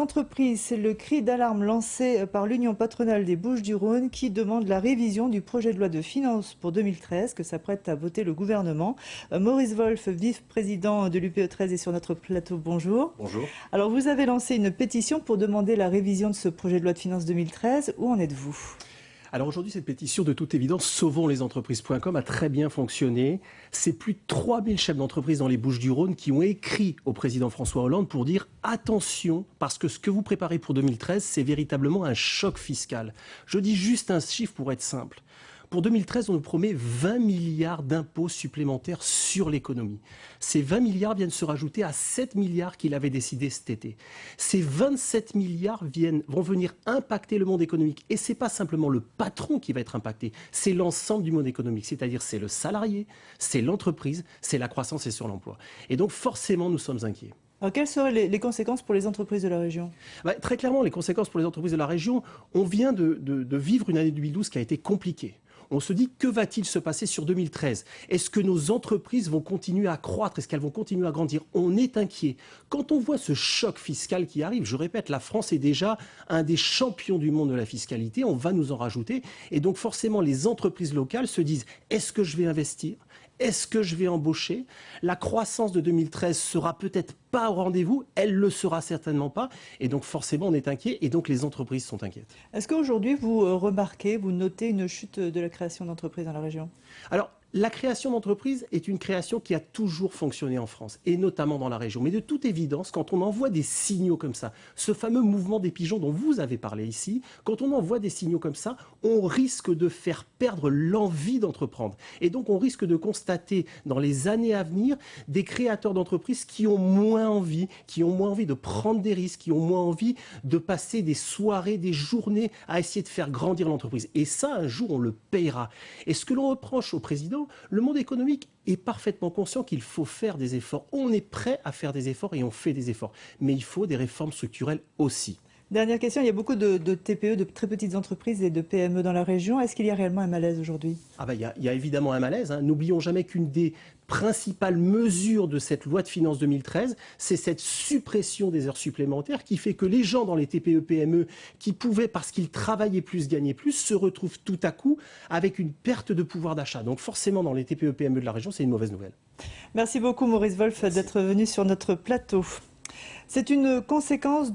d'entreprise. C'est le cri d'alarme lancé par l'Union patronale des Bouches-du-Rhône qui demande la révision du projet de loi de finances pour 2013 que s'apprête à voter le gouvernement. Maurice Wolf, vice-président de l'UPE 13, est sur notre plateau. Bonjour. Bonjour. Alors vous avez lancé une pétition pour demander la révision de ce projet de loi de finances 2013. Où en êtes-vous ? Alors aujourd'hui, cette pétition, de toute évidence, sauvonslesentreprises.com a très bien fonctionné. C'est plus de 3000 chefs d'entreprise dans les Bouches-du-Rhône qui ont écrit au président François Hollande pour dire attention, parce que ce que vous préparez pour 2013, c'est véritablement un choc fiscal. Je dis juste un chiffre pour être simple. Pour 2013, on nous promet 20 milliards d'impôts supplémentaires sur l'économie. Ces 20 milliards viennent se rajouter à 7 milliards qu'il avait décidé cet été. Ces 27 milliards vont venir impacter le monde économique. Et ce n'est pas simplement le patron qui va être impacté, c'est l'ensemble du monde économique. C'est-à-dire c'est le salarié, c'est l'entreprise, c'est la croissance et sur l'emploi. Et donc forcément, nous sommes inquiets. Alors, quelles seraient les conséquences pour les entreprises de la région ? Très clairement, les conséquences pour les entreprises de la région, on vient de vivre une année 2012 qui a été compliquée. On se dit, que va-t-il se passer sur 2013 ? Est-ce que nos entreprises vont continuer à croître ? Est-ce qu'elles vont continuer à grandir ? On est inquiet. Quand on voit ce choc fiscal qui arrive, je répète, la France est déjà un des champions du monde de la fiscalité, on va nous en rajouter. Et donc forcément, les entreprises locales se disent, est-ce que je vais investir ? Est-ce que je vais embaucher ? La croissance de 2013 sera peut-être pas au rendez-vous, elle le sera certainement pas. Et donc forcément, on est inquiet et donc les entreprises sont inquiètes. Est-ce qu'aujourd'hui, vous remarquez, vous notez une chute de la création d'entreprises dans la région ? Alors, la création d'entreprises est une création qui a toujours fonctionné en France, et notamment dans la région. Mais de toute évidence, quand on envoie des signaux comme ça, ce fameux mouvement des pigeons dont vous avez parlé ici, quand on envoie des signaux comme ça, on risque de faire perdre l'envie d'entreprendre. Et donc, on risque de constater dans les années à venir des créateurs d'entreprises qui ont moins envie de prendre des risques, qui ont moins envie de passer des soirées, des journées à essayer de faire grandir l'entreprise. Et ça, un jour, on le payera. Et ce que l'on reproche au président, le monde économique est parfaitement conscient qu'il faut faire des efforts. On est prêt à faire des efforts et on fait des efforts. Mais il faut des réformes structurelles aussi. Dernière question, il y a beaucoup de TPE, de très petites entreprises et de PME dans la région. Est-ce qu'il y a réellement un malaise aujourd'hui ? Il y a évidemment un malaise. N'oublions jamais qu'une des principales mesures de cette loi de finances 2013, c'est cette suppression des heures supplémentaires qui fait que les gens dans les TPE-PME qui pouvaient, parce qu'ils travaillaient plus, gagner plus, se retrouvent tout à coup avec une perte de pouvoir d'achat. Donc forcément, dans les TPE-PME de la région, c'est une mauvaise nouvelle. Merci beaucoup Maurice Wolf d'être venu sur notre plateau. C'est une conséquence